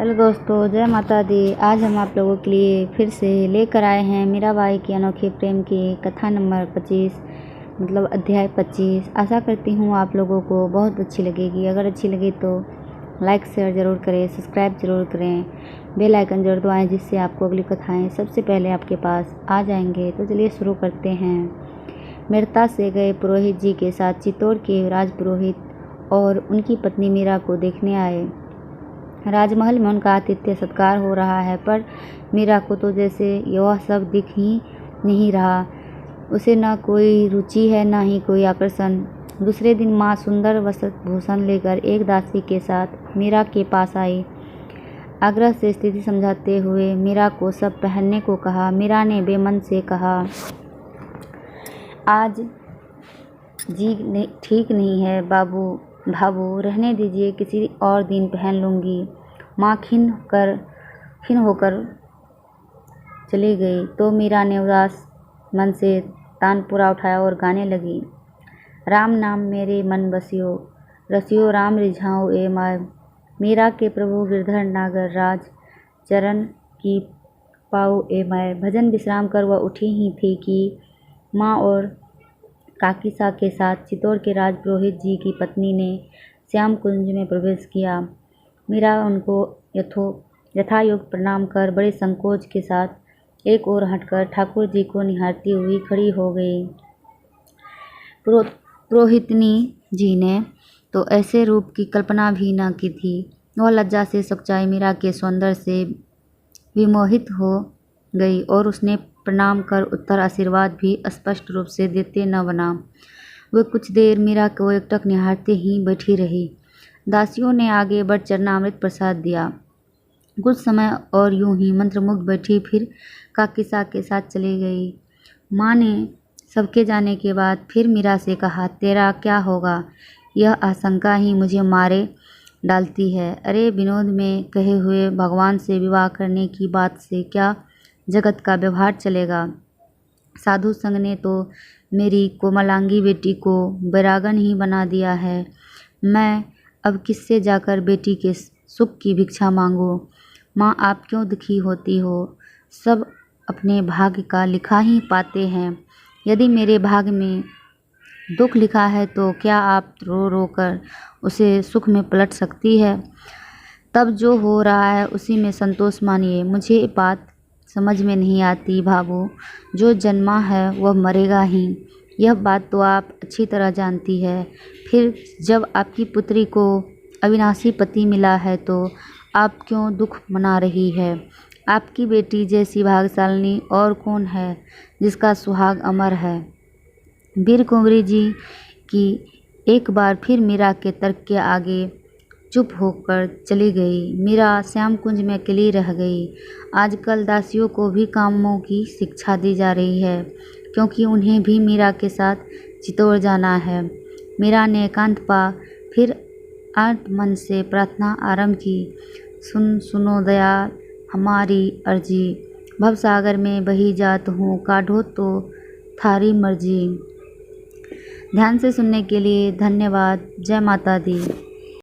Hello दोस्तों, जय माता दी। आज हम आप लोगों के लिए फिर से लेकर आए हैं मीराबाई की अनोखे प्रेम की कथा नंबर 25 मतलब अध्याय 25। आशा करती हूँ आप लोगों को बहुत अच्छी लगेगी। अगर अच्छी लगी तो लाइक शेयर ज़रूर करें, सब्सक्राइब ज़रूर करें, बेल आइकन ज़रूर दबाएँ जिससे आपको अगली कथाएँ सबसे पहले आपके पास आ जाएंगे। तो चलिए शुरू करते हैं। मेरता से गए पुरोहित जी के साथ चित्तौड़ के राजपुरोहित और उनकी पत्नी मीरा को देखने आए। राजमहल में उनका आतिथ्य सत्कार हो रहा है, पर मीरा को तो जैसे यह सब दिख ही नहीं रहा। उसे न कोई रुचि है, न ही कोई आकर्षण। दूसरे दिन माँ सुंदर वस्त्र भूषण लेकर एक दासी के साथ मीरा के पास आई। आग्रह से स्थिति समझाते हुए मीरा को सब पहनने को कहा। मीरा ने बेमन से कहा, आज जी ठीक नहीं है भाभू, रहने दीजिए, किसी और दिन पहन लूँगी। माँ खिन्न होकर चली गई तो मीरा ने उदास मन से तानपुरा उठाया और गाने लगी। राम नाम मेरे मन बसियो, रसियो राम रिझाओ ए माय। मीरा के प्रभु गिरधर नागर राज, चरण की पाओ ए माय। भजन विश्राम कर वह उठी ही थी कि माँ और काकीसा के साथ चित्तौड़ के राजपुरोहित जी की पत्नी ने श्याम कुंज में प्रवेश किया। मीरा उनको यथायोग्य प्रणाम कर बड़े संकोच के साथ एक ओर हटकर ठाकुर जी को निहारती हुई खड़ी हो गई। पुरोहितनी जी ने तो ऐसे रूप की कल्पना भी न की थी। वह लज्जा से सच्चाई मीरा के सौंदर्य से विमोहित हो गई और उसने प्रणाम कर उत्तर आशीर्वाद भी स्पष्ट रूप से देते न बना। वह कुछ देर मीरा को एकटक निहारते ही बैठी रही। दासियों ने आगे बढ़ चरणामृत प्रसाद दिया। कुछ समय और यूं ही मंत्रमुग्ध बैठी फिर काकीसा के साथ चली गई। माँ ने सबके जाने के बाद फिर मीरा से कहा, तेरा क्या होगा? यह आशंका ही मुझे मारे डालती है। अरे विनोद में कहे हुए भगवान से विवाह करने की बात से क्या जगत का व्यवहार चलेगा? साधु संग ने तो मेरी कोमलांगी बेटी को बैरागन ही बना दिया है। मैं अब किससे जाकर बेटी के सुख की भिक्षा मांगूं? माँ, आप क्यों दुखी होती हो? सब अपने भाग्य का लिखा ही पाते हैं। यदि मेरे भाग्य में दुख लिखा है तो क्या आप रो रो कर उसे सुख में पलट सकती है? तब जो हो रहा है उसी में संतोष मानिए। मुझे बात समझ में नहीं आती भाभू, जो जन्मा है वह मरेगा ही। यह बात तो आप अच्छी तरह जानती है। फिर जब आपकी पुत्री को अविनाशी पति मिला है तो आप क्यों दुख मना रही है? आपकी बेटी जैसी भाग्यशालिनी और कौन है जिसका सुहाग अमर है? वीर कुंवरी जी की एक बार फिर मीरा के तर्क के आगे चुप होकर चली गई। मीरा श्याम कुंज में अकेली रह गई। आजकल दासियों को भी कामों की शिक्षा दी जा रही है, क्योंकि उन्हें भी मीरा के साथ चित्तौड़ जाना है। मीरा ने एकांत पा फिर आर्त मन से प्रार्थना आरंभ की। सुनो दयाल हमारी अर्जी, भवसागर में बही जात हूँ, काढ़ो तो थारी मर्जी। ध्यान से सुनने के लिए धन्यवाद। जय माता दी।